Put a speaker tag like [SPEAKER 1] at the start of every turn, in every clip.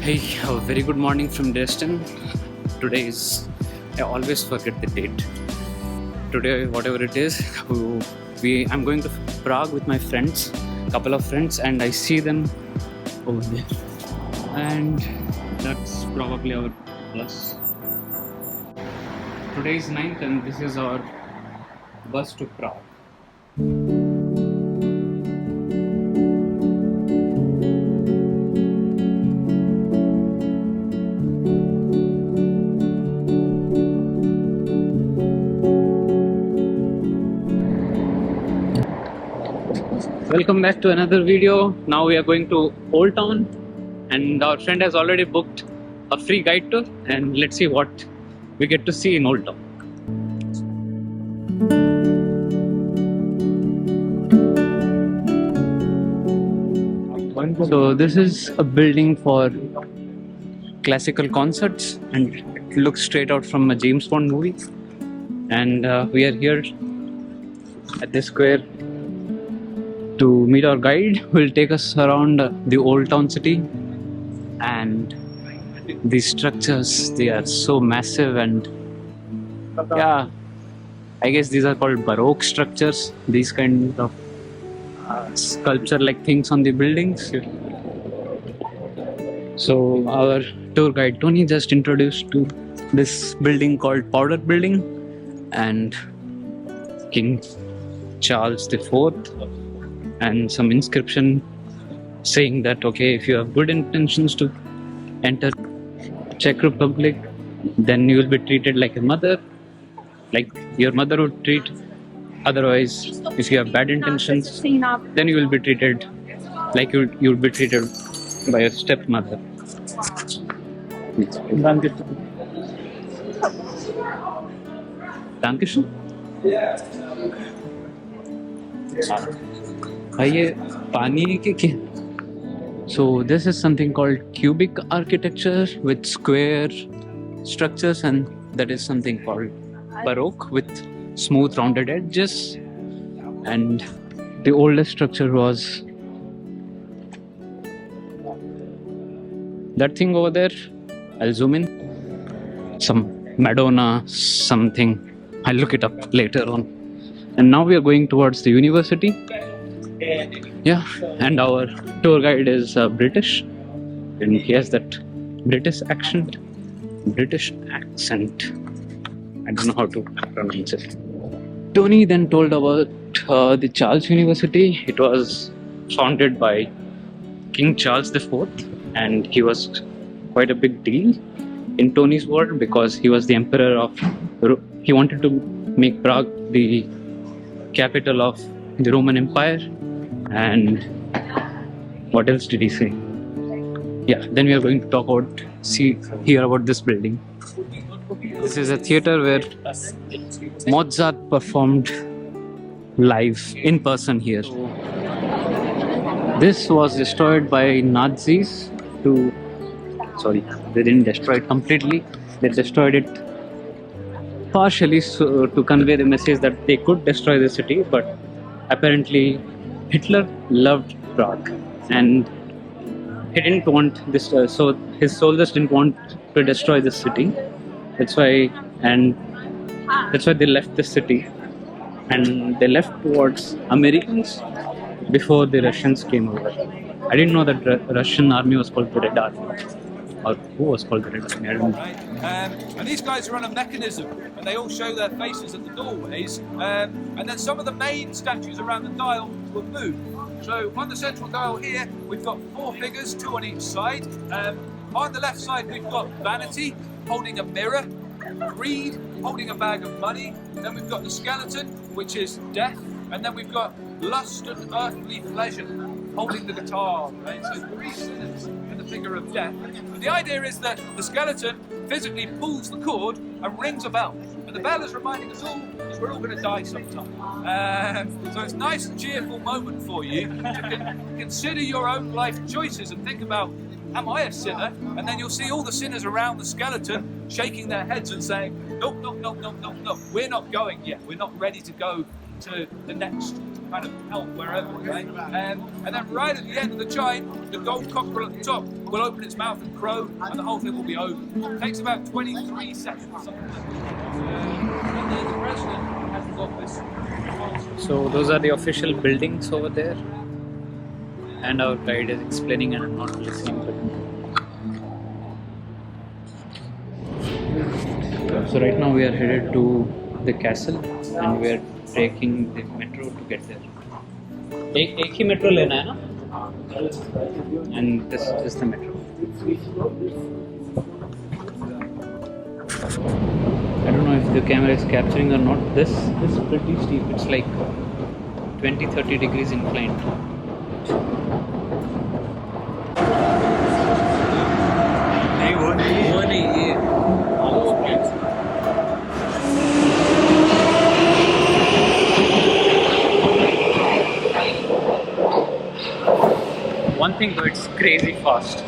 [SPEAKER 1] Hey, a very good morning from Dresden. Today is, I always forget the date. Today, whatever it is, I'm going to Prague with my friends, couple of friends, and I see them over there. And that's probably our bus. Today is 9th and this is our bus to Prague. Welcome back to another video. Now we are going to Old Town and our friend has already booked a free guide tour, and let's see what we get to see in Old Town. So this is a building for classical concerts and it looks straight out from a James Bond movie, and we are here at this square to meet our guide who will take us around the Old Town city. And these structures, they are so massive, and yeah, I guess these are called Baroque structures, these kind of sculpture like things on the buildings. So our tour guide Tony just introduced to this building called Powder Building and King Charles IV, and some inscription saying that okay, if you have good intentions to enter Czech Republic, then you will be treated like a mother, like your mother would treat. Otherwise, if you have bad intentions, then you will be treated like you will be treated by your stepmother. Dankeschön. So this is something called cubic architecture with square structures, and that is something called Baroque with smooth rounded edges. And the oldest structure was that thing over there. I'll zoom in. Some Madonna something. I'll look it up later on. And now we are going towards the university. Yeah, and our tour guide is British, and he has that British accent. I don't know how to pronounce it. Tony then told about the Charles University. It was founded by King Charles IV, and he was quite a big deal in Tony's world because he was the emperor of. He wanted to make Prague the capital of the Roman Empire. And what else did he say? Yeah, then we are going to talk about, hear about this building. This is a theater where Mozart performed live in person here. This was destroyed by Nazis sorry, they didn't destroy it completely. They destroyed it partially to convey the message that they could destroy the city, but apparently Hitler loved Prague and he didn't want this, so his soldiers didn't want to destroy the city. That's why they left the city and they left towards Americans before the Russians came over. I didn't know that Russian army was called the Red Army. Or who was called the Red Army? I don't know.
[SPEAKER 2] And these guys are on a mechanism and they all show their faces at the doorways, and then some of the main statues around the dial will move. So on the central dial here we've got 4 figures, 2 on each side. On the left side we've got Vanity holding a mirror, Greed holding a bag of money, then we've got the Skeleton, which is death, and then we've got Lust and Earthly Pleasure holding the guitar, right? So 3 sinners in the figure of death. The idea is that the skeleton physically pulls the cord and rings a bell. And the bell is reminding us all that we're all going to die sometime. So it's a nice and cheerful moment for you to consider your own life choices and think about, am I a sinner? And then you'll see all the sinners around the skeleton shaking their heads and saying, nope, nope, nope, nope, nope, nope, we're not going yet. We're not ready to go to the next kind of help wherever, right? And then right at the end of the chime, the gold cockerel at the top will open its mouth and crow, and the whole thing will be over. It takes about 23 seconds, something like that. And then the president has his office.
[SPEAKER 1] So those are the official buildings over there, and our guide is explaining and I'm not listening to him. So right now we are headed to the castle and we are taking the metro to get there. एक ही metro लेना है ना? And this is the metro. I don't know if the camera is capturing or not. This is pretty steep. It's like 20-30 degrees inclined. One thing though, it's crazy fast.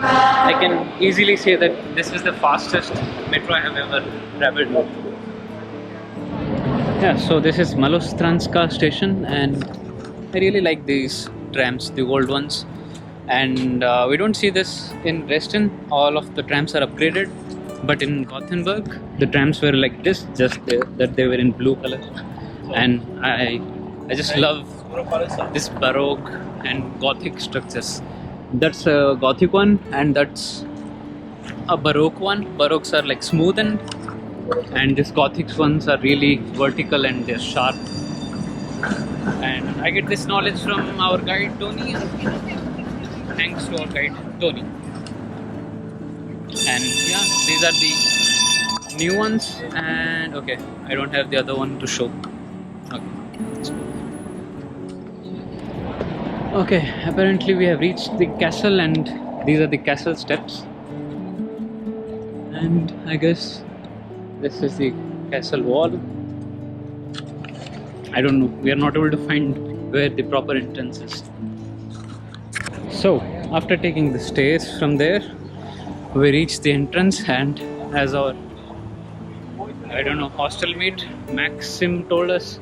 [SPEAKER 1] I can easily say that this is the fastest metro I have ever traveled with. Yeah, so this is Malostranska station, and I really like these trams, the old ones. And we don't see this in Dresden. All of the trams are upgraded, but in Gothenburg, the trams were like this, just that they were in blue color. And I just love this Baroque and Gothic structures. That's a Gothic one, and that's a Baroque one. Baroques are like smoothened, and these Gothic ones are really vertical and they're sharp. And I get this knowledge from our guide Tony. Thanks to our guide Tony. And yeah, these are the new ones. And okay, I don't have the other one to show. Okay, apparently we have reached the castle, and these are the castle steps. And I guess this is the castle wall. I don't know, we are not able to find where the proper entrance is. So, after taking the stairs from there, we reached the entrance, and as our, I don't know, hostel mate Maxim told us,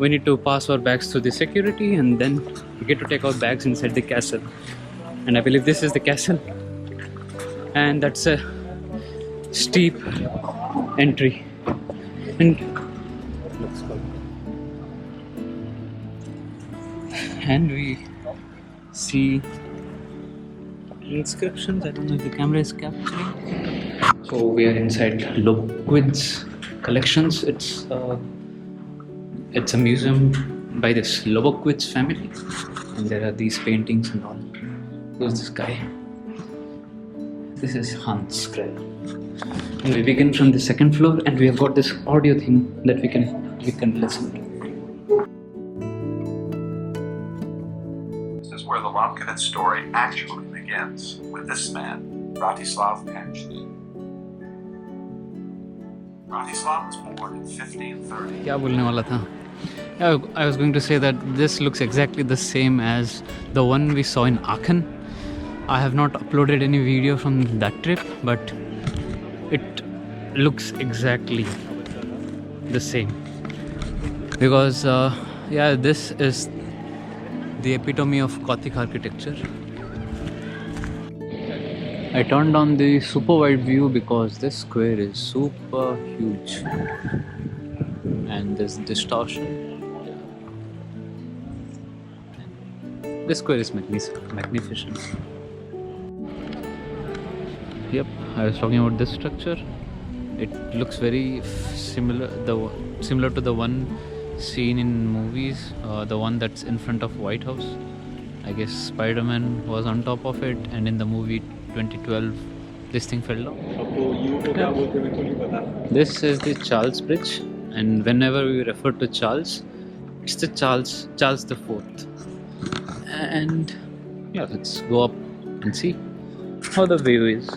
[SPEAKER 1] we need to pass our bags through the security and then we get to take our bags inside the castle. And I believe this is the castle. And that's a steep entry. And looks good. And we see inscriptions. I don't know if the camera is capturing. So we are inside LOBKOWICZ collections. It's a museum by this LOBKOWICZ family, and there are these paintings and all. Who's this guy? This is Hans Krell. And we begin from the second floor, and we have got this audio thing that we can listen to.
[SPEAKER 3] This is where the LOBKOWICZ story actually begins, with this man, Bratislav Panch. Bratislav was born in 1530.
[SPEAKER 1] क्या बोलने वाला था? I was going to say that this looks exactly the same as the one we saw in Aachen. I have not uploaded any video from that trip, but it looks exactly the same. Because yeah, this is the epitome of Gothic architecture. I turned on the super wide view because this square is super huge and there's distortion. This square is magnificent. Yep, I was talking about this structure. It looks very similar to the one seen in movies, the one that's in front of White House. I guess Spider-Man was on top of it, and in the movie 2012 this thing fell down. This is the Charles Bridge, and whenever we refer to Charles, it's the Charles the Fourth. And yeah, let's go up and see how the view is.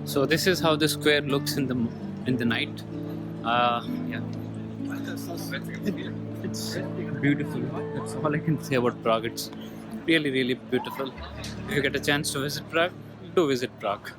[SPEAKER 1] So this is how the square looks in the night. Yeah, it's beautiful. That's all I can say about Prague. It's really, really beautiful. If you get a chance to visit Prague, do visit Prague.